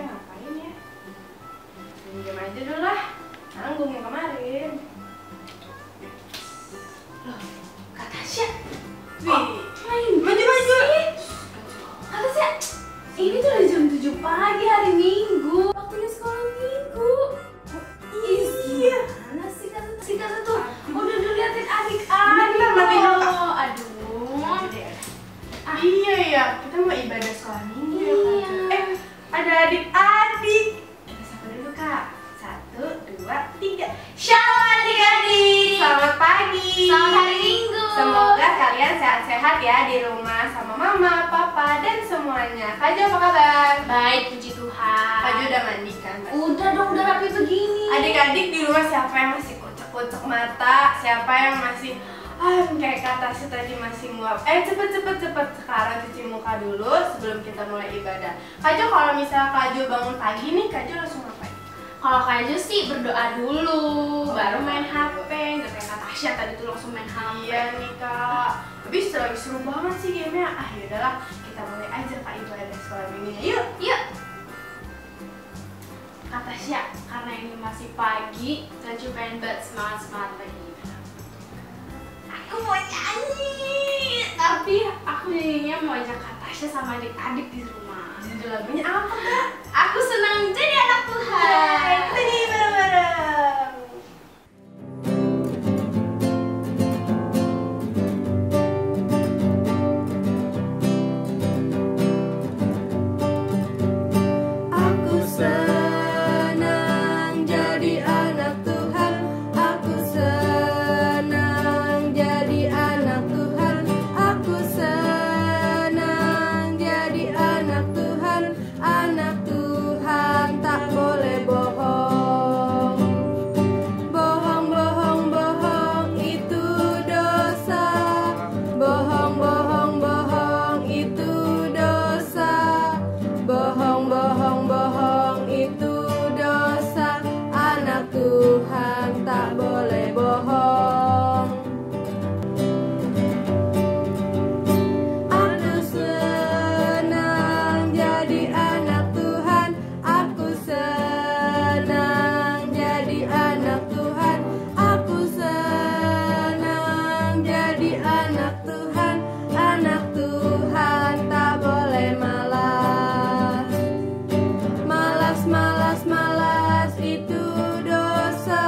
Tasya ngapain ya? Diam aja dulu lah. Nanggung yang kemarin. Loh, Kak Tasya. Wih, maju. Kak Tasya, ini tuh udah jam 7 pagi hari Minggu. Waktunya sekolah Minggu. Iya. Mana sih Kak tuh? Udah liatin adik-adik. Aduh. Iya ya, kita mau ibadah sekolah Minggu ya Kak. Ada adik-adik. Kita sapa dulu Kak. 1, 2, 3. Shalom adik-adik. Selamat pagi. Selamat hari Minggu. Semoga kalian sehat-sehat ya di rumah sama mama, papa, dan semuanya. Kak Jo apa kabar? Baik, puji Tuhan. Kak Jo udah mandi kan? Udah dong, udah rapi begini. Adik-adik di rumah siapa yang masih kocok-kocok mata? Siapa yang masih kayak kata si tadi masih nguap? Cepet sekarang cuci muka dulu sebelum kita mulai ibadah. Kak Jo, kalau misalnya Kak Jo bangun pagi nih, Kak Jo langsung ngapain? Kalau Kak Jo sih berdoa dulu, baru main HP. Nggak kayak Kak Tasya tadi tuh langsung main HP. Iya nih Kak, tapi lagi seru banget sih gamenya. Yaudahlah, kita mulai aja Kak ibadah sekolah minggunya. Yuk. Kak Tasya, karena ini masih pagi, Kak Jo pengen banget semangat lagi. Aku mau nyanyi, tapi aku nyanyinya mau ajak Kak Tasya sama adik-adik di rumah. Judul lagunya apa Kak? Aku senang jadi anak Tuhan. Kita nyanyi bareng-bareng. Aku senang jadi anak Tuhan. Aku senang jadi anak Tuhan. Aku senang jadi anak Tuhan. Anak Tuhan tak boleh bohong. Bohong itu dosa. Bohong itu dosa. Bohong itu dosa. Anak Tuhan tak boleh bohong. Aku senang jadi anak Tuhan. Aku senang jadi anak Tuhan. Aku senang jadi anak Tuhan. Anak Tuhan tak boleh malas. Malas itu dosa.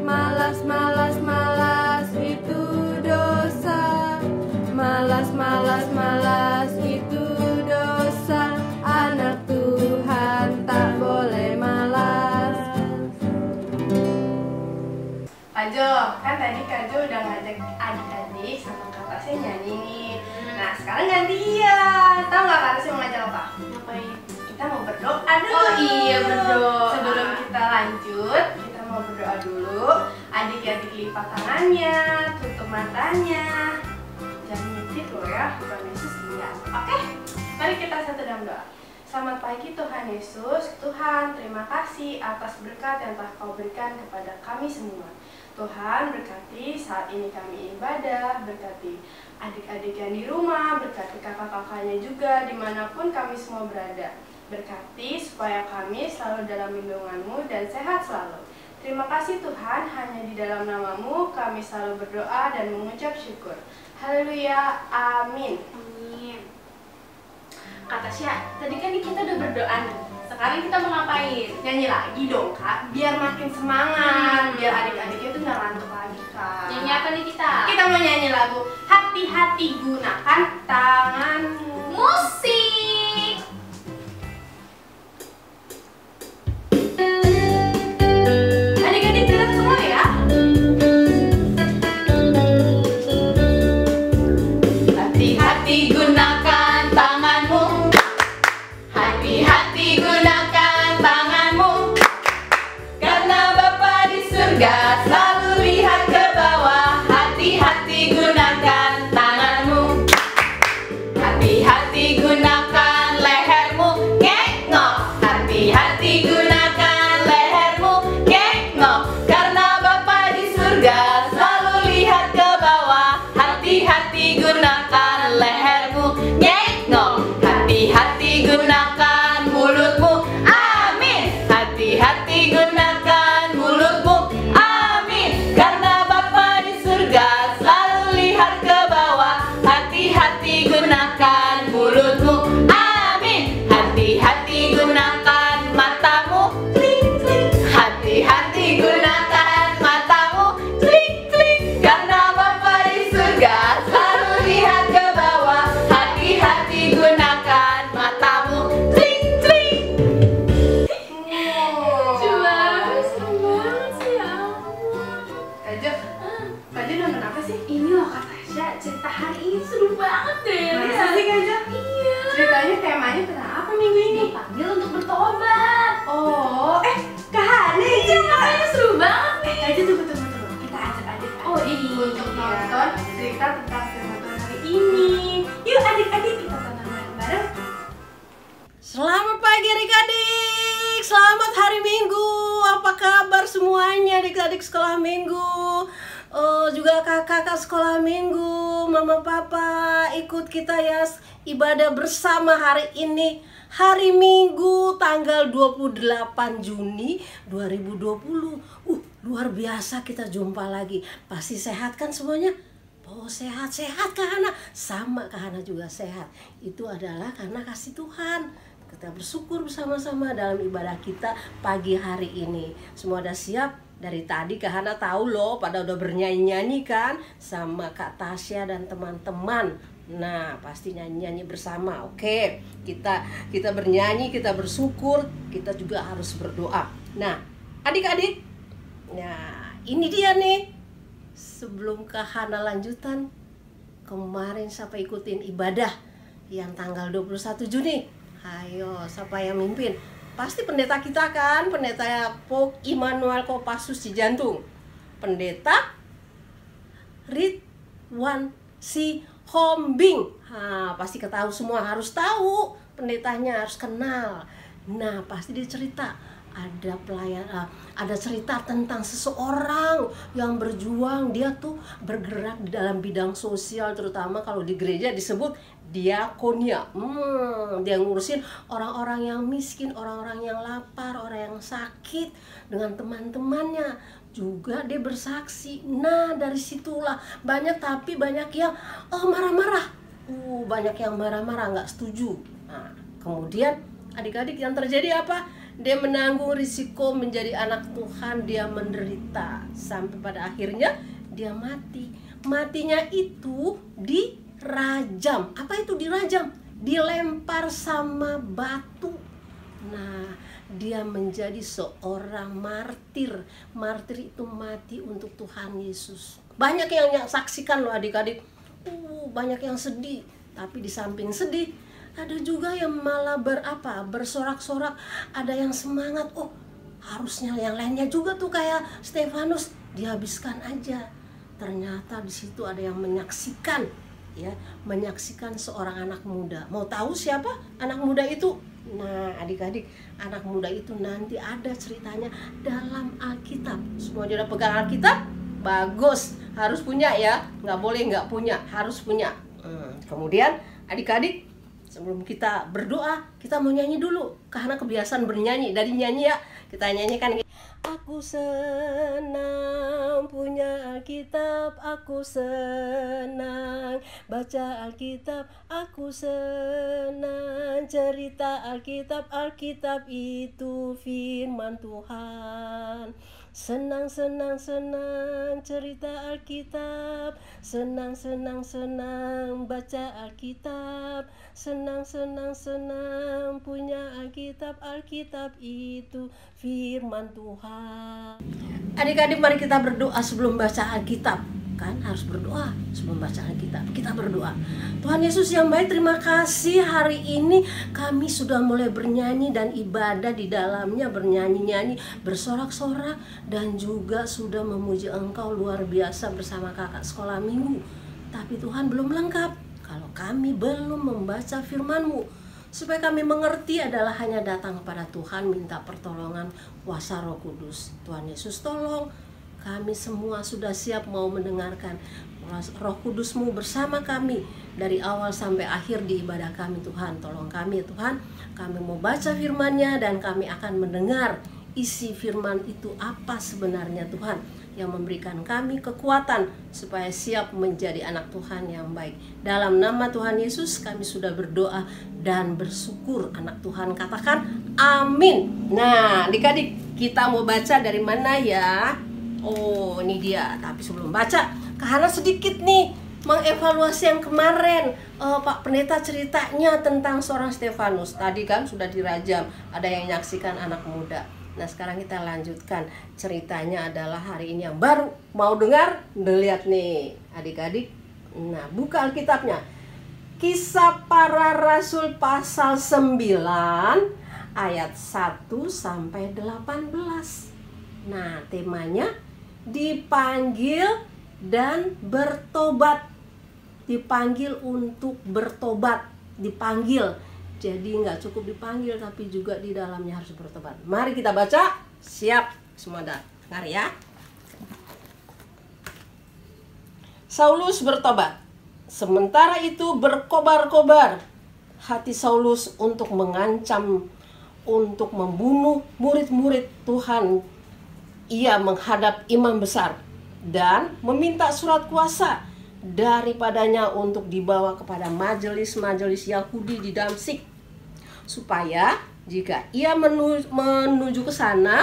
Malas itu dosa. Malas itu dosa. Anak Tuhan tak boleh malas. Kak Jo, kan tadi Kak Jo udah ngajak adik-adik sama Kak Tasya nyanyi nih. Nah sekarang gantian. Tahu nggak Kak Tasya mau ngajak apa? Ngapain? Kita mau berdoa dulu. Oh iya, berdoa. Sebelum kita lanjut, kita mau berdoa dulu. Adik-adik lipat tangannya, tutup matanya. Jangan nyetir loh ya, Tuhan Yesus lihat. Oke, mari kita satu dalam doa. Selamat pagi Tuhan Yesus. Tuhan, terima kasih atas berkat yang telah Kau berikan kepada kami semua. Tuhan, berkati saat ini kami ibadah, berkati adik-adik yang di rumah, berkati kakak-kakaknya juga dimanapun kami semua berada. Berkati supaya kami selalu dalam lindungan-Mu dan sehat selalu. Terima kasih Tuhan, hanya di dalam nama-Mu kami selalu berdoa dan mengucap syukur. Haleluya, amin. Amin. Kak Tasya, tadi kan kita udah berdoa nih. Sekarang kita mau ngapain? Nyanyi lagi dong Kak, biar makin semangat, biar adik-adiknya tuh nggak ngantuk lagi Kak. Nyanyi apa nih kita? Kita mau nyanyi lagu Hati-hati gunakan tanganmu. Musik. Adik-adik gerak semua ya. Hati-hati gunakan tanganmu. Hati-hati gunakan tanganmu. Karena Bapa di surga selalu lihat ke bawah. Hati-hati gunakan tanganmu. Hati-hati gunakan semuanya, adik-adik sekolah minggu, juga kakak-kakak sekolah minggu, mama papa, ikut kita ya ibadah bersama hari ini, hari Minggu tanggal 28 Juni 2020. Luar biasa kita jumpa lagi. Pasti sehat kan semuanya? Oh, sehat-sehat Kak Hana. Sama Kak Hana juga sehat. Itu adalah karena kasih Tuhan. Kita bersyukur bersama-sama dalam ibadah kita pagi hari ini. Semua udah siap? Dari tadi Kak Hana tahu loh, pada udah bernyanyi-nyanyi kan sama Kak Tasya dan teman-teman. Nah, pasti nyanyi-nyanyi bersama. Oke, kita bernyanyi, kita bersyukur, kita juga harus berdoa. Nah, adik-adik, nah ini dia nih. Sebelum Kak Hana lanjutan, kemarin siapa ikutin ibadah yang tanggal 21 Juni? Ayo, siapa yang mimpin? Pasti pendeta kita kan, pendeta Pok Immanuel Kopassus Cijantung, pendeta Ridwan Sihombing. Pasti ketahui semua, harus tahu pendetanya, harus kenal. Nah, pasti dia cerita ada cerita tentang seseorang yang berjuang. Dia tuh bergerak di dalam bidang sosial, terutama kalau di gereja disebut diakonia. Dia ngurusin orang-orang yang miskin, orang-orang yang lapar, orang yang sakit dengan teman-temannya. Juga dia bersaksi. Nah, dari situlah banyak yang marah-marah. Banyak yang marah-marah, nggak setuju. Nah, kemudian adik-adik yang terjadi apa? Dia menanggung risiko menjadi anak Tuhan, dia menderita sampai pada akhirnya dia mati. Matinya itu dirajam. Apa itu dirajam? Dilempar sama batu. Nah, dia menjadi seorang martir. Martir itu mati untuk Tuhan Yesus. Banyak yang saksikan loh adik-adik. Banyak yang sedih. Tapi di samping sedih, ada juga yang malah bersorak-sorak, ada yang semangat. Harusnya yang lainnya juga tuh kayak Stefanus dihabiskan aja. Ternyata di situ ada yang menyaksikan, ya, menyaksikan seorang anak muda. Mau tahu siapa anak muda itu? Nah, adik-adik, anak muda itu nanti ada ceritanya dalam Alkitab. Semua udah pegang Alkitab? Bagus, harus punya ya, nggak boleh nggak punya, harus punya. Kemudian adik-adik, sebelum kita berdoa, kita mau nyanyi dulu. Karena kebiasaan bernyanyi, dari nyanyi ya, kita nyanyikan. Aku senang punya Alkitab, aku senang baca Alkitab, aku senang cerita Alkitab. Alkitab itu firman Tuhan. Senang, senang, senang cerita Alkitab. Senang, senang, senang baca Alkitab. Senang, senang, senang punya Alkitab. Alkitab itu firman Tuhan. Adik-adik, mari kita berdoa sebelum baca Alkitab. Kan harus berdoa sebelum baca Alkitab. Kita berdoa. Tuhan Yesus yang baik, terima kasih hari ini kami sudah mulai bernyanyi dan ibadah di dalamnya, bernyanyi-nyanyi, bersorak-sorak, dan juga sudah memuji Engkau luar biasa bersama kakak sekolah minggu. Tapi Tuhan, belum lengkap kalau kami belum membaca firman-Mu. Supaya kami mengerti adalah hanya datang kepada Tuhan, minta pertolongan kuasa Roh Kudus. Tuhan Yesus, tolong. Kami semua sudah siap mau mendengarkan. Roh Kudus-Mu bersama kami dari awal sampai akhir di ibadah kami. Tuhan, tolong kami Tuhan. Kami mau baca firman-Nya dan kami akan mendengar isi firman itu apa sebenarnya Tuhan, yang memberikan kami kekuatan supaya siap menjadi anak Tuhan yang baik. Dalam nama Tuhan Yesus kami sudah berdoa dan bersyukur. Anak Tuhan katakan amin. Nah, adik-adik, kita mau baca dari mana ya? Ini dia. Tapi sebelum baca, Kak Hana sedikit nih mengevaluasi yang kemarin. Pak Pendeta ceritanya tentang seorang Stefanus. Tadi kan sudah dirajam, ada yang menyaksikan anak muda. Nah, sekarang kita lanjutkan. Ceritanya adalah hari ini yang baru. Mau dengar? Lihat nih adik-adik. Nah, buka Alkitabnya. Kisah Para Rasul pasal 9 ayat 1 sampai 18. Nah, temanya dipanggil dan bertobat. Dipanggil untuk bertobat. Dipanggil. Jadi nggak cukup dipanggil, tapi juga di dalamnya harus bertobat. Mari kita baca. Siap semua dah. Dengar ya. Saulus bertobat. Sementara itu berkobar-kobar hati Saulus untuk mengancam, untuk membunuh murid-murid Tuhan. Ia menghadap imam besar dan meminta surat kuasa daripadanya untuk dibawa kepada majelis-majelis Yahudi di Damsyik, supaya jika ia menuju ke sana,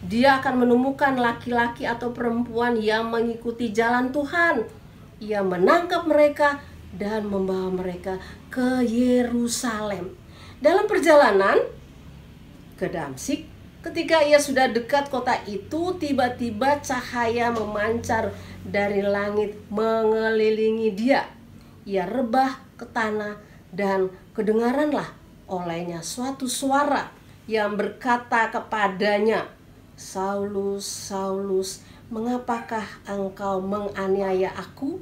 dia akan menemukan laki-laki atau perempuan yang mengikuti jalan Tuhan. Ia menangkap mereka dan membawa mereka ke Yerusalem. Dalam perjalanan ke Damsyik, ketika ia sudah dekat kota itu, tiba-tiba cahaya memancar dari langit mengelilingi dia. Ia rebah ke tanah dan kedengaranlah olehnya suatu suara yang berkata kepadanya, "Saulus, Saulus, mengapakah engkau menganiaya aku?"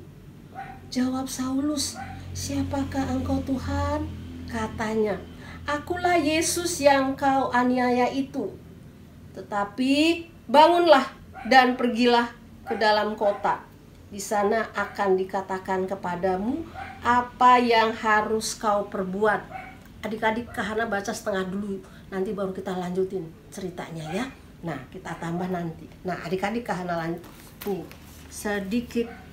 Jawab Saulus, "Siapakah engkau Tuhan?" Katanya, "Akulah Yesus yang kau aniaya itu. Tetapi bangunlah dan pergilah ke dalam kota. Di sana akan dikatakan kepadamu apa yang harus kau perbuat." Adik-adik, Kahana baca setengah dulu, nanti baru kita lanjutin ceritanya ya. Nah, kita tambah nanti. Nah, adik-adik Kahana lanjut nih sedikit.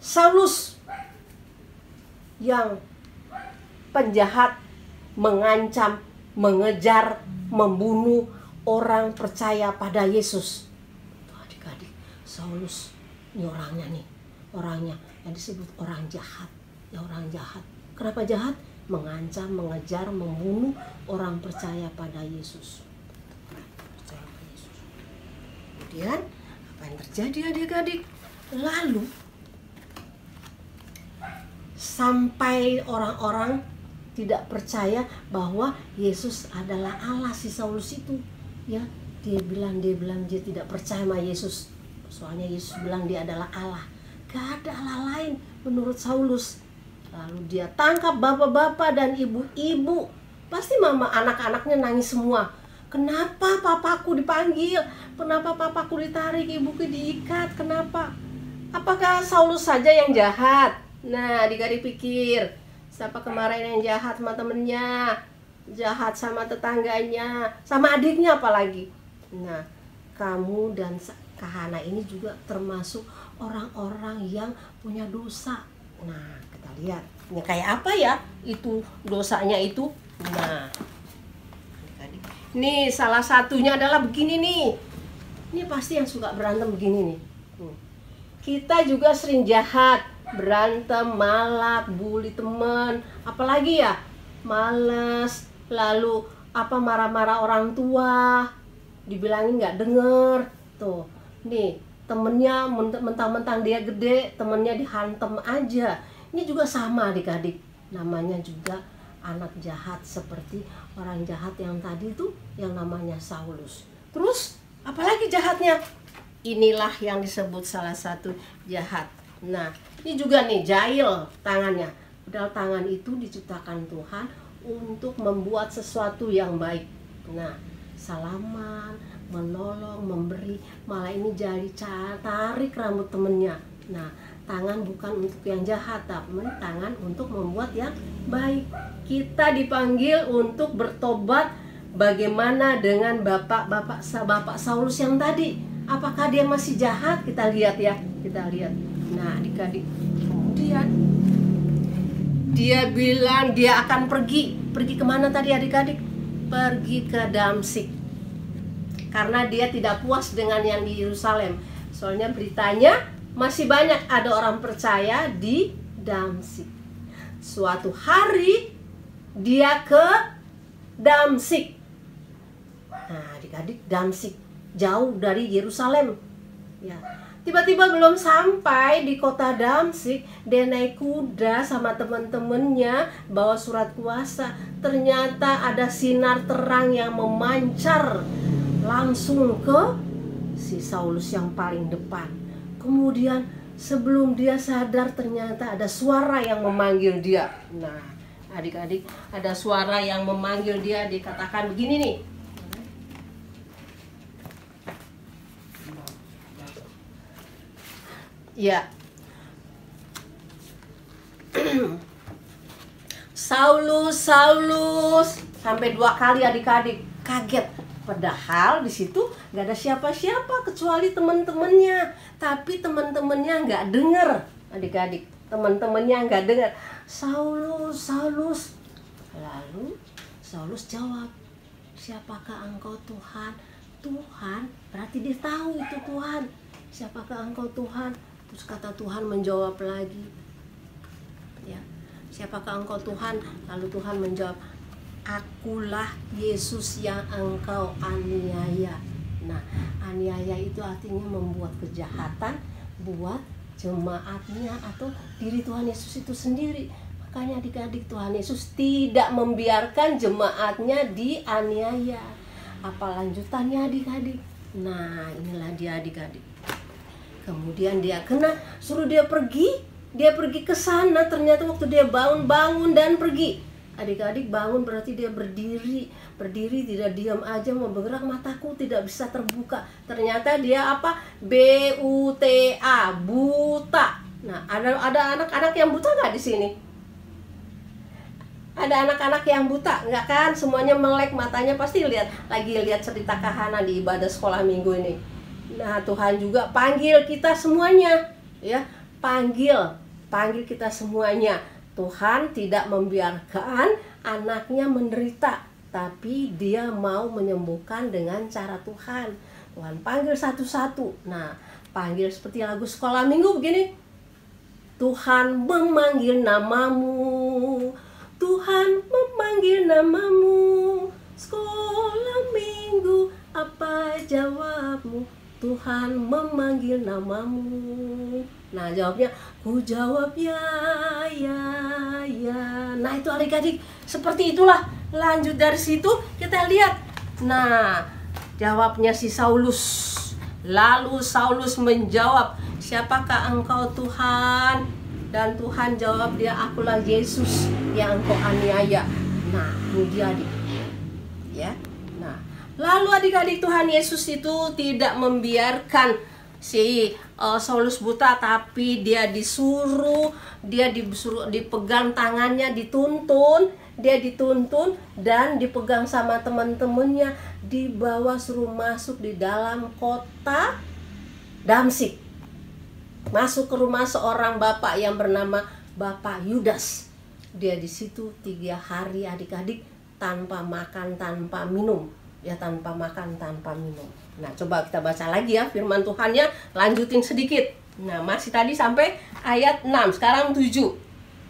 Saulus yang penjahat, mengancam, mengejar, membunuh orang percaya pada Yesus. Adik-adik, Saulus ini orangnya yang disebut orang jahat. Ya, orang jahat. Kenapa jahat? Mengancam, mengejar, membunuh orang percaya pada Yesus. Kemudian apa yang terjadi adik-adik? Lalu sampai orang-orang tidak percaya bahwa Yesus adalah Allah, si Saulus itu. Ya, dia bilang dia tidak percaya sama Yesus. Soalnya Yesus bilang dia adalah Allah. Gak ada Allah lain menurut Saulus. Lalu dia tangkap bapak-bapak dan ibu-ibu. Pasti mama anak-anaknya nangis semua. Kenapa papaku dipanggil? Kenapa papaku ditarik, ibuku diikat? Kenapa? Apakah Saulus saja yang jahat? Nah, adik-adik pikir, siapa kemarin yang jahat sama temennya, jahat sama tetangganya, sama adiknya apalagi. Nah, kamu dan Kahana ini juga termasuk orang-orang yang punya dosa. Nah, kita lihat, ini kayak apa ya itu dosanya itu. Nah, adik-adik, nih salah satunya adalah begini nih. Ini pasti yang suka berantem begini nih. Kita juga sering jahat, berantem, malak, bully teman, apalagi ya, males, lalu marah-marah orang tua, dibilangin nggak denger. Tuh, nih temennya mentang-mentang dia gede, temennya dihantem aja. Ini juga sama adik-adik, namanya juga anak jahat seperti orang jahat yang tadi tuh, yang namanya Saulus. Terus apalagi jahatnya? Inilah yang disebut salah satu jahat. Nah, ini juga nih jahil tangannya. Padahal tangan itu diciptakan Tuhan untuk membuat sesuatu yang baik. Nah, salaman, menolong, memberi, malah ini jadi tarik rambut temennya. Nah, tangan bukan untuk yang jahat, tapi tangan untuk membuat yang baik. Kita dipanggil untuk bertobat. Bagaimana dengan bapak Saulus yang tadi? Apakah dia masih jahat? Kita lihat ya, kita lihat. Nah, adik-adik, kemudian dia bilang dia akan pergi kemana tadi adik-adik? Pergi ke Damsyik, karena dia tidak puas dengan yang di Yerusalem. Soalnya beritanya masih banyak ada orang percaya di Damsyik. Suatu hari dia ke Damsyik. Nah, adik-adik, Damsyik jauh dari Yerusalem. Ya, tiba-tiba belum sampai di kota Damsyik, dia naik kuda sama teman-temannya bawa surat kuasa. Ternyata ada sinar terang yang memancar langsung ke si Saulus yang paling depan. Kemudian sebelum dia sadar ternyata ada suara yang memanggil dia. Nah, adik-adik, ada suara yang memanggil dia, dikatakan begini nih. Ya. Saulus, Saulus, sampai 2 kali adik-adik kaget. Padahal di situ nggak ada siapa-siapa kecuali teman-temannya. Tapi teman-temannya nggak dengar, adik-adik. Teman-temannya nggak dengar. Saulus, Saulus. Lalu Saulus jawab, siapakah engkau Tuhan? Tuhan, berarti dia tahu itu Tuhan. Siapakah engkau Tuhan? Terus kata Tuhan menjawab lagi, ya, siapakah engkau Tuhan? Lalu Tuhan menjawab, akulah Yesus yang engkau aniaya. Nah, aniaya itu artinya membuat kejahatan buat jemaatnya atau diri Tuhan Yesus itu sendiri. Makanya adik-adik, Tuhan Yesus tidak membiarkan jemaatnya dianiaya. Apa lanjutannya adik-adik? Nah, inilah dia adik-adik. Kemudian dia suruh dia pergi ke sana. Ternyata waktu dia bangun dan pergi. Adik-adik, bangun berarti dia berdiri tidak diam aja, mau bergerak, mataku tidak bisa terbuka. Ternyata dia apa? B-U-T-A, buta. Nah, ada anak-anak yang buta nggak di sini? Ada anak-anak yang buta nggak kan? Semuanya melek matanya, pasti lagi lihat cerita Kahana di ibadah sekolah minggu ini. Nah, Tuhan juga panggil kita semuanya, ya, panggil kita semuanya. Tuhan tidak membiarkan anaknya menderita, tapi dia mau menyembuhkan dengan cara Tuhan. Tuhan panggil satu-satu. Nah, panggil seperti lagu sekolah minggu begini. Tuhan memanggil namamu, Tuhan memanggil namamu. Sekolah minggu, apa jawabmu? Tuhan memanggil namamu. Nah, jawabnya, ku jawab ya. Nah, itu adik-adik, seperti itulah. Lanjut dari situ kita lihat. Nah, jawabnya si Saulus. Lalu Saulus menjawab, siapakah engkau Tuhan? Dan Tuhan jawab dia, akulah Yesus yang engkau aniaya. Nah, itu dia adik. Ya. Nah, lalu adik-adik, Tuhan Yesus itu tidak membiarkan si Saulus buta, tapi dia disuruh dipegang tangannya, dituntun dan dipegang sama teman-temannya, dibawa suruh masuk di dalam kota Damsik, masuk ke rumah seorang bapak yang bernama Bapak Yudas. Dia di situ 3 hari adik-adik, tanpa makan tanpa minum, ya, tanpa makan tanpa minum. Nah, coba kita baca lagi ya firman Tuhannya, lanjutin sedikit. Nah, masih tadi sampai ayat 6, sekarang 7.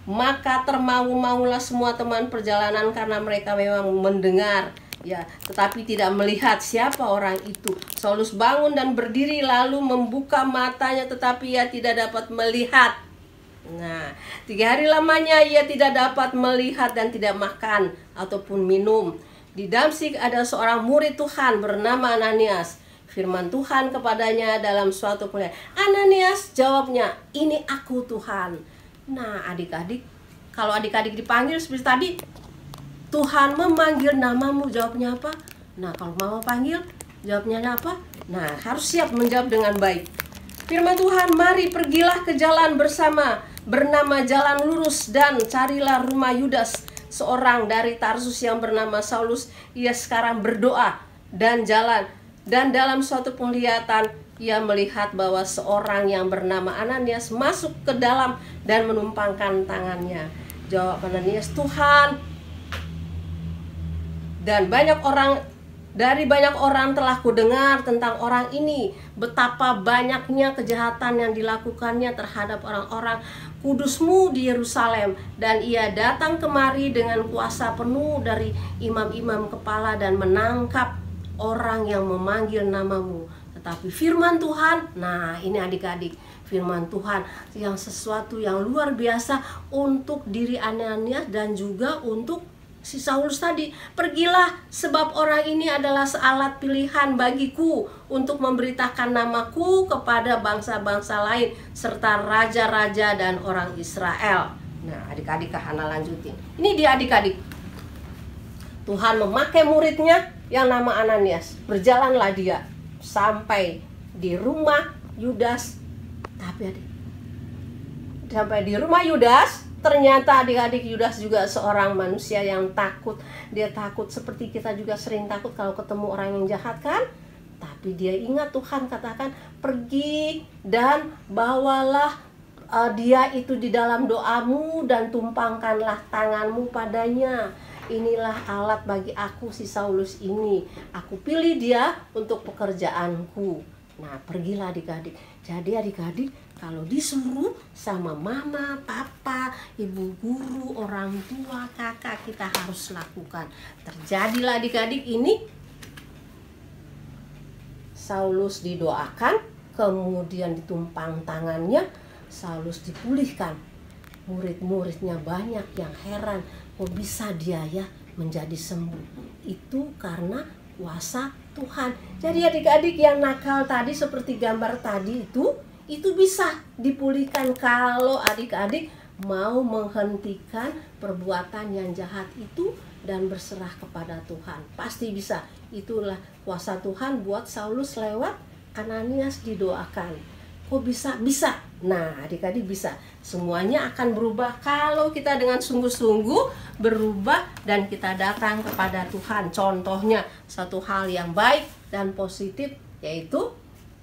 Maka termangu-mangulah semua teman perjalanan karena mereka memang mendengar, ya, tetapi tidak melihat siapa orang itu. Saulus bangun dan berdiri lalu membuka matanya, tetapi ia tidak dapat melihat. Nah, 3 hari lamanya ia tidak dapat melihat dan tidak makan ataupun minum. Di Damsik ada seorang murid Tuhan bernama Ananias. Firman Tuhan kepadanya dalam suatu penglihatan. Ananias, jawabnya, ini aku Tuhan. Nah, adik-adik, kalau adik-adik dipanggil seperti tadi, Tuhan memanggil namamu, jawabnya apa? Nah, kalau mama panggil, jawabnya apa? Nah, harus siap menjawab dengan baik. Firman Tuhan, mari pergilah ke jalan bersama, bernama Jalan Lurus, dan carilah rumah Yudas, seorang dari Tarsus yang bernama Saulus. Ia sekarang berdoa dan jalan. Dan dalam suatu penglihatan ia melihat bahwa seorang yang bernama Ananias masuk ke dalam dan menumpangkan tangannya. Jawab Ananias, Tuhan. Dan dari banyak orang telah kudengar tentang orang ini, betapa banyaknya kejahatan yang dilakukannya terhadap orang-orang kudusmu di Yerusalem. Dan ia datang kemari dengan kuasa penuh dari imam-imam kepala dan menangkap orang yang memanggil namamu. Tetapi firman Tuhan, nah ini adik-adik, firman Tuhan yang sesuatu yang luar biasa untuk diri Ananias dan juga untuk si Saulus tadi, pergilah sebab orang ini adalah sealat pilihan bagiku untuk memberitakan namaku kepada bangsa-bangsa lain serta raja-raja dan orang Israel. Nah, adik-adik Hana lanjutin. Ini dia adik-adik. Tuhan memakai muridnya yang nama Ananias. Berjalanlah dia sampai di rumah Yudas. Tapi sampai di rumah Yudas, ternyata adik-adik Yudas juga seorang manusia yang takut. Dia takut seperti kita juga sering takut kalau ketemu orang yang jahat kan. Tapi dia ingat Tuhan katakan, pergi dan bawalah dia itu di dalam doamu dan tumpangkanlah tanganmu padanya. Inilah alat bagi aku si Saulus ini. Aku pilih dia untuk pekerjaanku. Nah, pergilah adik-adik. Jadi adik-adik, kalau disuruh sama mama, papa, ibu guru, orang tua, kakak, kita harus lakukan. Terjadilah adik-adik ini. Saulus didoakan, kemudian ditumpang tangannya, Saulus dipulihkan. Murid-muridnya banyak yang heran, kok bisa dia ya menjadi sembuh. Itu karena kuasa Tuhan. Jadi adik-adik yang nakal tadi seperti gambar tadi itu bisa dipulihkan kalau adik-adik mau menghentikan perbuatan yang jahat itu dan berserah kepada Tuhan. Pasti bisa. Itulah kuasa Tuhan buat Saulus lewat Ananias didoakan. Kok bisa? Bisa. Nah, adik-adik bisa. Semuanya akan berubah kalau kita dengan sungguh-sungguh berubah dan kita datang kepada Tuhan. Contohnya satu hal yang baik dan positif, yaitu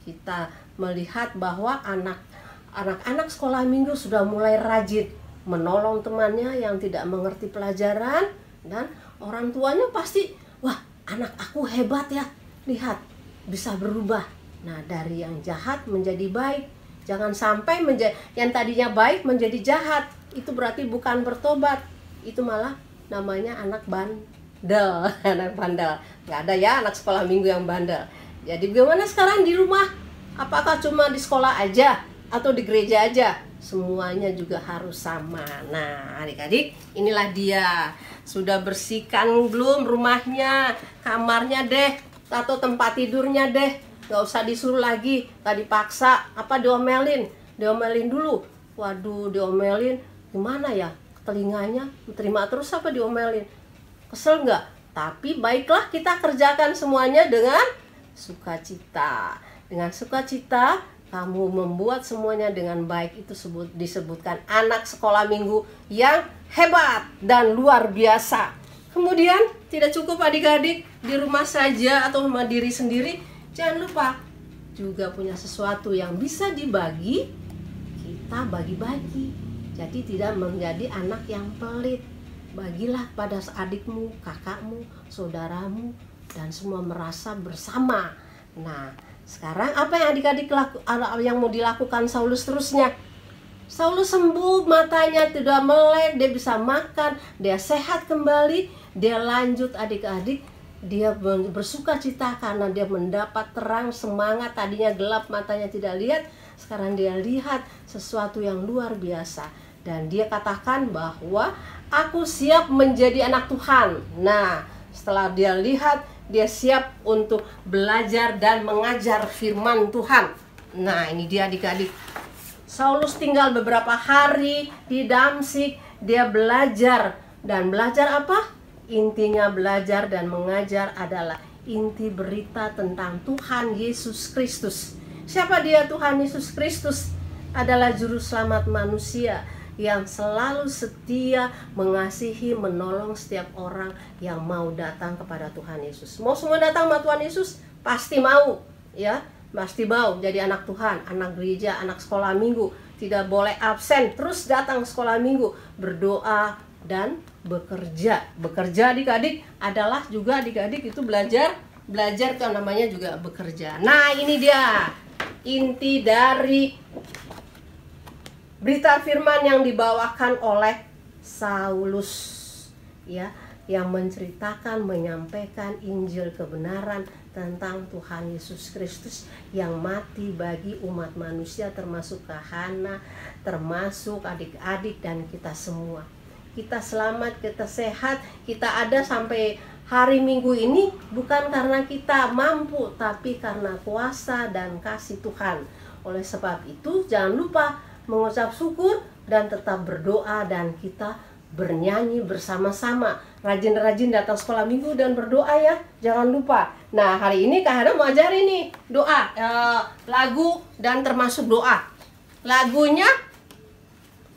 kita melihat bahwa anak-anak sekolah minggu sudah mulai rajin menolong temannya yang tidak mengerti pelajaran, dan orang tuanya pasti, wah, anak aku hebat ya, lihat bisa berubah. Nah, dari yang jahat menjadi baik. Jangan sampai yang tadinya baik menjadi jahat. Itu berarti bukan bertobat. Itu malah namanya anak bandel. Anak bandel. Nggak ada ya anak sekolah minggu yang bandel. Jadi bagaimana sekarang di rumah? Apakah cuma di sekolah aja atau di gereja aja? Semuanya juga harus sama. Nah, adik-adik, inilah dia. Sudah bersihkan belum rumahnya, kamarnya deh, atau tempat tidurnya deh. Gak usah disuruh lagi, gak dipaksa, apa diomelin dulu. Waduh, diomelin gimana ya, telinganya terima terus apa diomelin, kesel nggak? Tapi baiklah kita kerjakan semuanya dengan sukacita. Dengan sukacita kamu membuat semuanya dengan baik. Itu disebutkan anak sekolah minggu yang hebat dan luar biasa. Kemudian tidak cukup adik-adik di rumah saja atau sama diri sendiri. Jangan lupa juga punya sesuatu yang bisa dibagi, kita bagi-bagi. Jadi tidak menjadi anak yang pelit. Bagilah pada adikmu, kakakmu, saudaramu, dan semua merasa bersama. Nah, sekarang apa yang adik-adik yang mau dilakukan Saulus terusnya? Saulus sembuh, matanya tidak melek, dia bisa makan, dia sehat kembali. Dia lanjut adik-adik, dia bersuka cita karena dia mendapat terang, semangat. Tadinya gelap, matanya tidak lihat, sekarang dia lihat sesuatu yang luar biasa. Dan dia katakan bahwa aku siap menjadi anak Tuhan. Nah, setelah dia lihat, dia siap untuk belajar dan mengajar firman Tuhan. Nah, ini dia adik-adik. Saulus tinggal beberapa hari di Damsyik, dia belajar. Dan belajar apa? Intinya belajar dan mengajar adalah inti berita tentang Tuhan Yesus Kristus. Siapa dia? Tuhan Yesus Kristus adalah juru selamat manusia yang selalu setia, mengasihi, menolong setiap orang yang mau datang kepada Tuhan Yesus. Mau semua datang sama Tuhan Yesus? Pasti mau, ya, pasti mau jadi anak Tuhan, anak gereja, anak sekolah minggu. Tidak boleh absen, terus datang sekolah minggu, berdoa dan bekerja. Bekerja adik-adik adalah juga adik-adik itu belajar itu namanya juga bekerja. Nah, ini dia inti dari berita firman yang dibawakan oleh Saulus, ya, yang menceritakan, menyampaikan Injil kebenaran tentang Tuhan Yesus Kristus yang mati bagi umat manusia, termasuk Hana, termasuk adik-adik dan kita semua. kita selamat, kita sehat, kita ada sampai hari Minggu ini bukan karena kita mampu, tapi karena kuasa dan kasih Tuhan. Oleh sebab itu jangan lupa mengucap syukur dan tetap berdoa, dan kita bernyanyi bersama-sama. Rajin-rajin datang sekolah minggu dan berdoa ya, jangan lupa. Nah, hari ini Kak Hana mau ajarin nih doa, lagu dan termasuk doa. Lagunya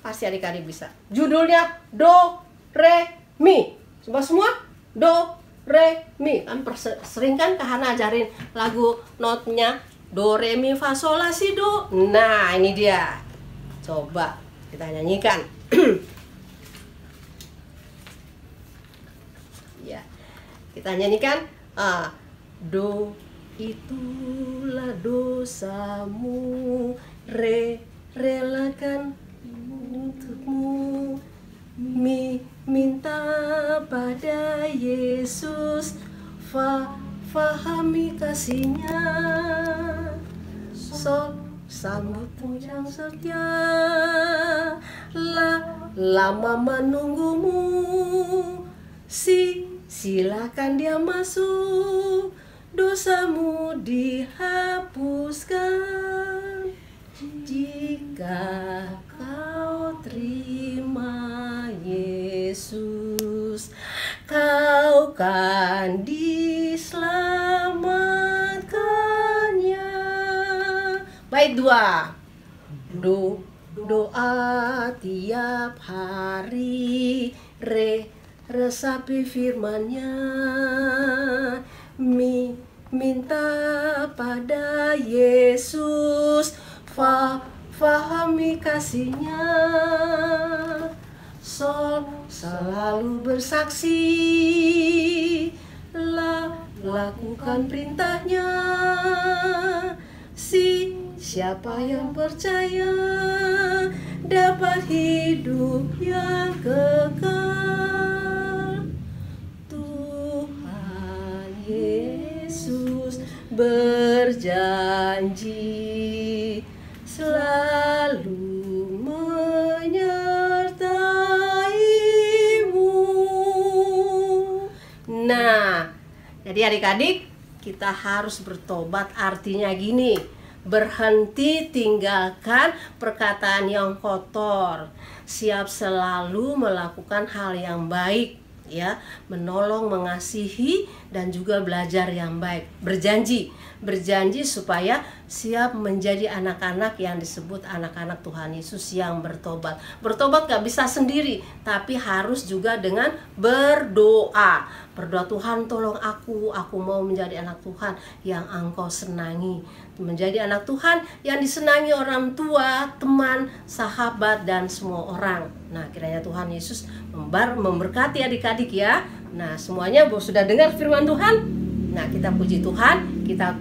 pasti adik-adik bisa. Judulnya Do, Re, Mi. Coba semua Do, Re, Mi. Kan sering kan Kak Hana ajarin lagu notnya Do, Re, Mi, Fa, Sol, La, Si, Do. Nah, ini dia. Coba kita nyanyikan. Ya, kita nyanyikan. Do, itulah dosamu, Re, relakan untukmu. Mi, minta pada Yesus. Fa, fahami kasihnya. Sol, sambut yang setia. La, lama menunggumu. Si, silakan dia masuk. Dosamu dihapuskan jika kau terima Yesus. Kau kan diselamatkannya. Bait 2. Doa tiap hari. Re, resapi firman-Nya. Mi, minta pada Yesus. Fa, fahami kasih-Nya. Sol, selalu bersaksi. La, lakukan perintah-Nya. Si, siapa yang percaya dapat hidup yang kekal. Tuhan Yesus berjanji selalu menyertaimu. Nah, jadi adik-adik, kita harus bertobat. Artinya gini, berhenti tinggalkan perkataan yang kotor, siap selalu melakukan hal yang baik, ya, menolong, mengasihi, dan juga belajar yang baik. Berjanji supaya siap menjadi anak-anak yang disebut anak-anak Tuhan Yesus yang bertobat. Bertobat gak bisa sendiri, tapi harus juga dengan berdoa. Berdoa, Tuhan tolong aku mau menjadi anak Tuhan yang Engkau senangi. Menjadi anak Tuhan yang disenangi orang tua, teman, sahabat, dan semua orang. Nah, kiranya Tuhan Yesus memberkati adik-adik ya. Nah, semuanya sudah dengar firman Tuhan? Nah, kita puji Tuhan, kita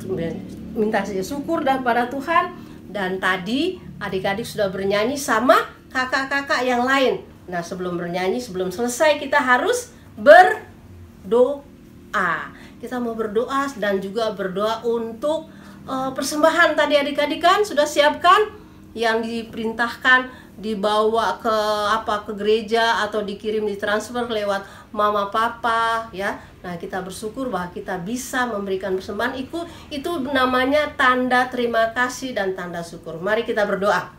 minta syukur kepada Tuhan. Dan tadi adik-adik sudah bernyanyi sama kakak-kakak yang lain. Nah, sebelum bernyanyi, sebelum selesai, kita harus berdoa. Kita mau berdoa dan juga berdoa untuk persembahan. Tadi adik-adik kan sudah siapkan yang diperintahkan dibawa ke gereja atau dikirim, ditransfer lewat mama papa ya. Nah, kita bersyukur bahwa kita bisa memberikan persembahan. Itu namanya tanda terima kasih dan tanda syukur. Mari kita berdoa.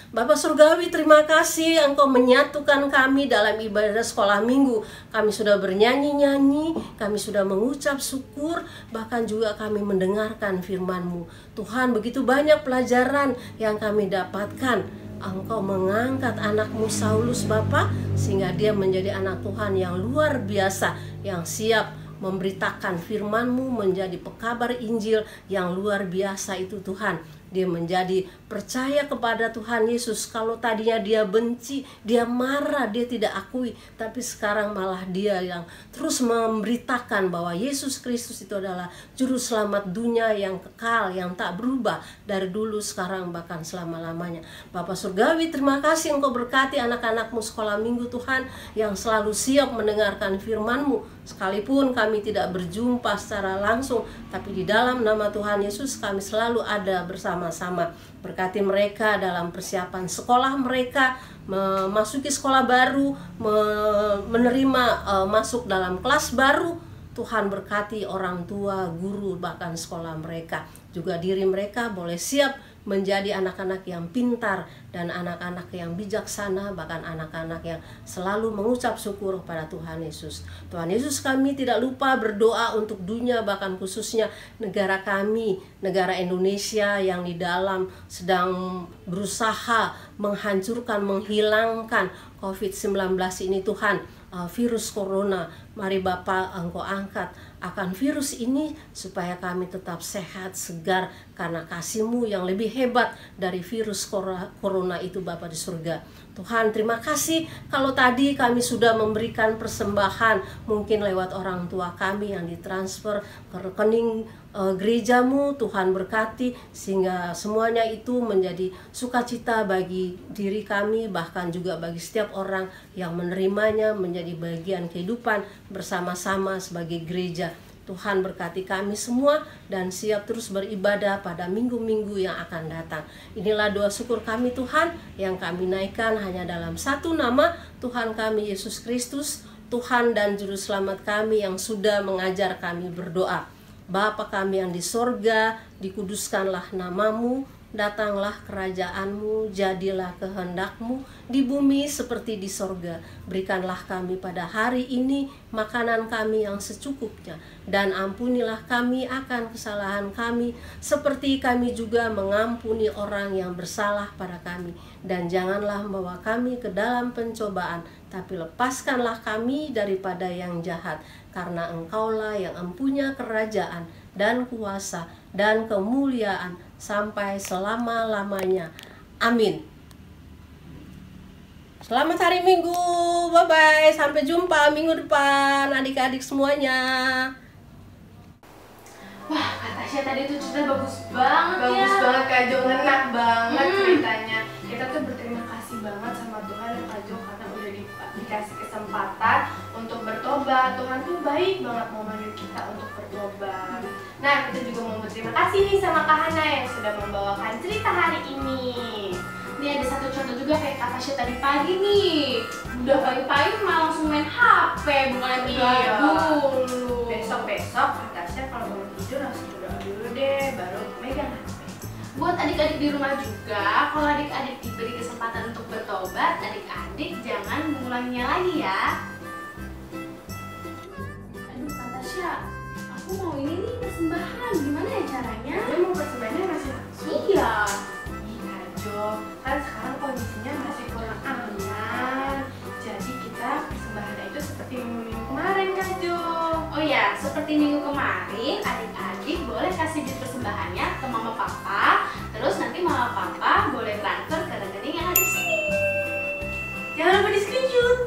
Bapa Surgawi, terima kasih Engkau menyatukan kami dalam ibadah sekolah minggu. Kami sudah bernyanyi-nyanyi, kami sudah mengucap syukur, bahkan juga kami mendengarkan firman-Mu. Tuhan, begitu banyak pelajaran yang kami dapatkan. Engkau mengangkat anak-Mu Saulus, Bapa, sehingga dia menjadi anak Tuhan yang luar biasa, yang siap memberitakan firman-Mu, menjadi pekabar Injil yang luar biasa itu Tuhan. Dia menjadi percaya kepada Tuhan Yesus. Kalau tadinya dia benci, dia marah, dia tidak akui, tapi sekarang malah dia yang terus memberitakan bahwa Yesus Kristus itu adalah juru selamat dunia yang kekal, yang tak berubah dari dulu, sekarang, bahkan selama-lamanya. Bapa Surgawi, terima kasih Engkau berkati anak-anak-Mu sekolah minggu Tuhan, yang selalu siap mendengarkan firman-Mu. Sekalipun kami tidak berjumpa secara langsung, tapi di dalam nama Tuhan Yesus kami selalu ada bersama-sama. Berkati mereka dalam persiapan sekolah mereka, memasuki sekolah baru, menerima masuk dalam kelas baru. Tuhan berkati orang tua, guru, bahkan sekolah mereka. Juga diri mereka boleh siap menjadi anak-anak yang pintar dan anak-anak yang bijaksana, bahkan anak-anak yang selalu mengucap syukur kepada Tuhan Yesus. Tuhan Yesus, kami tidak lupa berdoa untuk dunia, bahkan khususnya negara kami, negara Indonesia yang di dalam sedang berusaha menghancurkan, menghilangkan COVID-19 ini Tuhan. Virus corona, mari Bapa Engkau angkat akan virus ini supaya kami tetap sehat, segar karena kasih-Mu yang lebih hebat dari virus corona itu Bapa di surga. Tuhan, terima kasih kalau tadi kami sudah memberikan persembahan mungkin lewat orang tua kami yang ditransfer ke rekening gereja-Mu. Tuhan berkati sehingga semuanya itu menjadi sukacita bagi diri kami, bahkan juga bagi setiap orang yang menerimanya menjadi bagian kehidupan bersama-sama sebagai gereja. Tuhan berkati kami semua dan siap terus beribadah pada minggu-minggu yang akan datang. Inilah doa syukur kami Tuhan yang kami naikkan hanya dalam satu nama, Tuhan kami Yesus Kristus, Tuhan dan Juru Selamat kami yang sudah mengajar kami berdoa. Bapa kami yang di sorga, dikuduskanlah nama-Mu, datanglah kerajaan-Mu, jadilah kehendak-Mu di bumi seperti di sorga. Berikanlah kami pada hari ini makanan kami yang secukupnya, dan ampunilah kami akan kesalahan kami, seperti kami juga mengampuni orang yang bersalah pada kami. Dan janganlah membawa kami ke dalam pencobaan, tapi lepaskanlah kami daripada yang jahat, karena Engkaulah yang empunya kerajaan dan kuasa dan kemuliaan sampai selama-lamanya. Amin. Selamat hari Minggu. Bye-bye. Sampai jumpa minggu depan adik-adik semuanya. Wah, Kak Tasya tadi tuh cerita bagus banget ya. Bagus banget Kak Jo, ngena banget ceritanya. Kita tuh berterima kasih banget sama Tuhan dan Kak Jo karena udah dikasih kesempatan untuk bertobat. Tuhan tuh baik banget mau manggil kita untuk bertobat. Nah, kita juga mau berterima kasih nih sama Kak Hana yang sudah membawakan cerita hari ini. Nih ada satu contoh juga kayak Kak Tasya tadi pagi nih. Udah pagi-pagi malah langsung main HP, bukan dulu. Besok-besok Kak Tasya kalau bangun tidur langsung berdoa dulu deh, baru megang HP. Buat adik-adik di rumah juga, kalau adik-adik diberi kesempatan untuk bertobat, adik-adik jangan mengulanginya lagi ya. Aduh Kak Tasya, aku mau ini nih persembahan, gimana ya caranya? Dia mau persembahannya masih langsung? Iya. Ih Kak Jo, kan sekarang kondisinya masih kurang aman. Jadi kita persembahannya itu seperti minggu kemarin Kak Jo. Oh ya, seperti minggu kemarin, adik-adik boleh kasih duit persembahannya ke mama papa. Terus nanti mama papa boleh transfer ke rekening yang ada di sini. Jangan lupa di screenshot.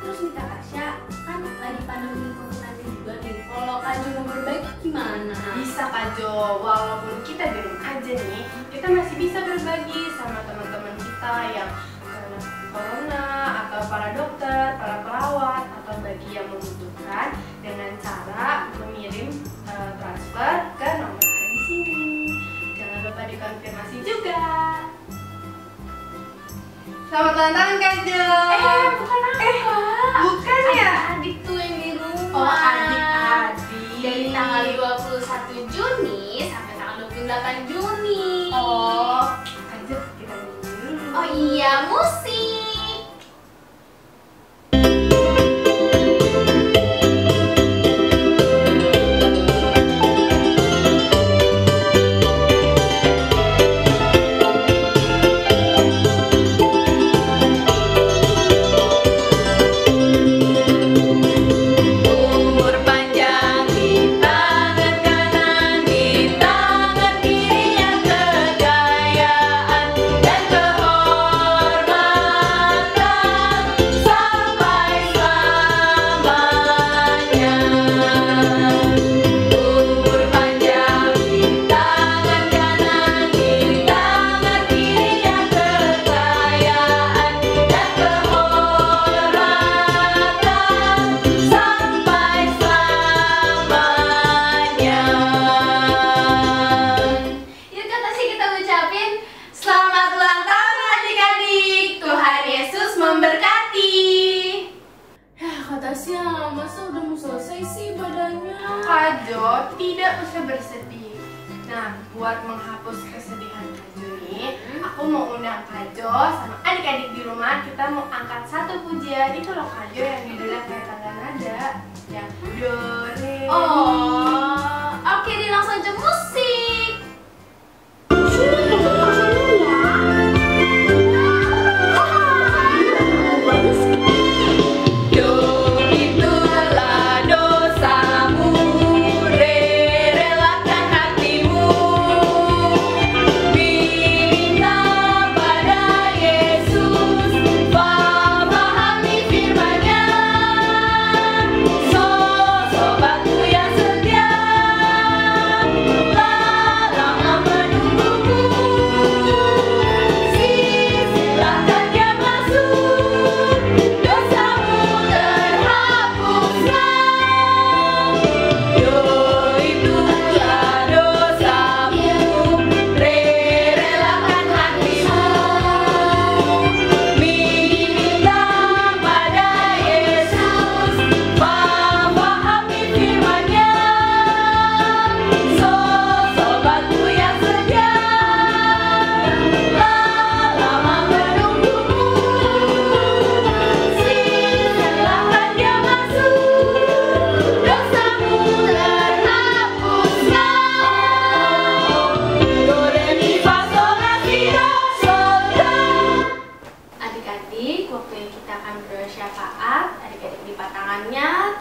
Terus nih Kak Tasya, kan lagi pandemi COVID-19 juga nih. Kalau Kak Jo mau berbagi gimana? Bisa Kak Jo, walaupun kita di rumah aja nih, kita masih bisa berbagi sama teman-teman kita yang kena corona, atau para dokter, para perawat, atau bagi yang membutuhkan dengan cara mengirim transfer ke nomor yang ada di sini. Jangan lupa dikonfirmasi juga. Selamat ulang tahun Kak Jo. Bukan aku. Bukan ya? Adik tuh yang di rumah. Oh, adik-adik. Dari tanggal 21 Juni sampai tanggal 28 Juni. Oh, Kak Jo, kita nyanyi dulu. Oh iya, musik. Umur panjang di tangan kanan, di tangan kirinya kejayaan dan kehormatan. tidak usah bersedih. Nah, buat menghapus kesedihan Kak Jo nih, aku mau undang Kak Jo sama adik-adik di rumah. Kita mau angkat satu pujian. Itu loh Kak Jo yang judulnya kayak tangga nada, yang do re mi. Oh, oke deh, langsung aja musik.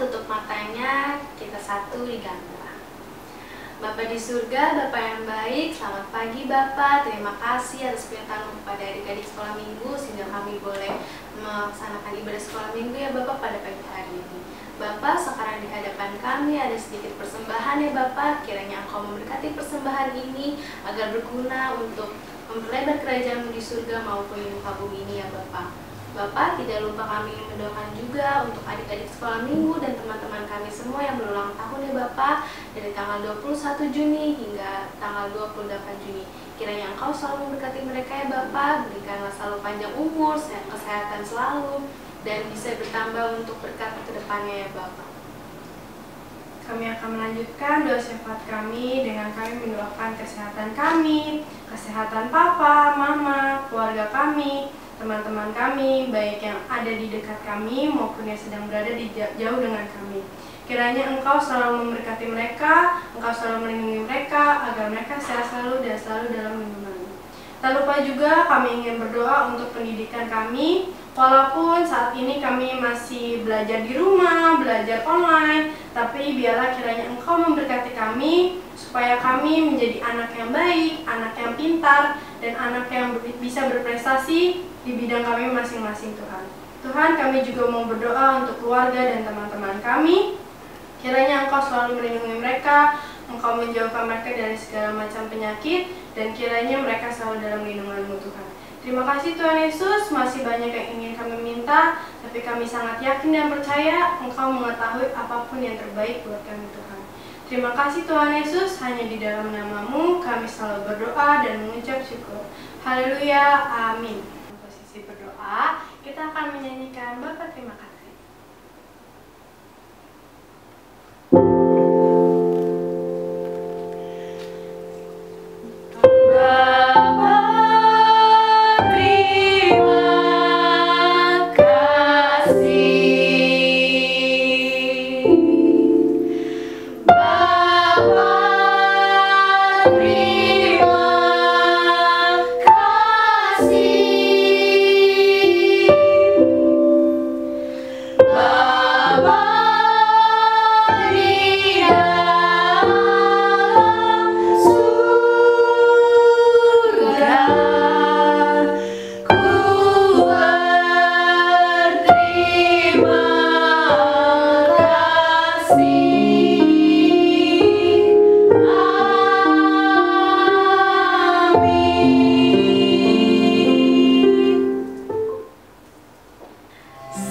Tutup matanya, kita satu digamblang. Bapak di surga, Bapak yang baik, selamat pagi Bapak. Terima kasih atas penyertaan kepada adik-adik sekolah minggu sehingga kami boleh melaksanakan ibadah sekolah minggu ya Bapak pada pagi hari ini. Bapak, sekarang di hadapan kami ada sedikit persembahan ya Bapak. Kiranya Engkau memberkati persembahan ini agar berguna untuk memperlebar kerajaan-Mu di surga maupun di muka bumi ini ya Bapak. Bapak, tidak lupa kami mendoakan juga untuk adik-adik sekolah minggu dan teman-teman kami semua yang berulang tahun ya Bapak, dari tanggal 21 Juni hingga tanggal 28 Juni. Kiranya Engkau selalu memberkati mereka ya Bapak, berikanlah selalu panjang umur, kesehatan selalu, dan bisa bertambah untuk berkat ke depannya ya Bapak. Kami akan melanjutkan doa syafaat kami dengan kami mendoakan kesehatan kami, kesehatan Papa, Mama, keluarga kami, teman-teman kami, baik yang ada di dekat kami maupun yang sedang berada di jauh dengan kami. Kiranya Engkau selalu memberkati mereka, Engkau selalu melindungi mereka, agar mereka sehat selalu dan selalu dalam lindungan-Mu. Tak lupa juga kami ingin berdoa untuk pendidikan kami, walaupun saat ini kami masih belajar di rumah, belajar online, tapi biarlah kiranya Engkau memberkati kami, supaya kami menjadi anak yang baik, anak yang pintar, dan anak yang bisa berprestasi di bidang kami masing-masing Tuhan. Tuhan, kami juga mau berdoa untuk keluarga dan teman-teman kami. Kiranya Engkau selalu melindungi mereka, Engkau menjauhkan mereka dari segala macam penyakit, dan kiranya mereka selalu dalam lindungan-Mu Tuhan. Terima kasih Tuhan Yesus, masih banyak yang ingin kami minta, tapi kami sangat yakin dan percaya Engkau mengetahui apapun yang terbaik buat kami Tuhan. Terima kasih Tuhan Yesus, hanya di dalam nama-Mu kami selalu berdoa dan mengucap syukur. Haleluya, amin. Posisi berdoa, kita akan menyanyikan Bapa terima kasih.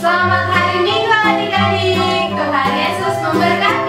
Selamat hari Minggu adik-adik. Tuhan Yesus memberkati.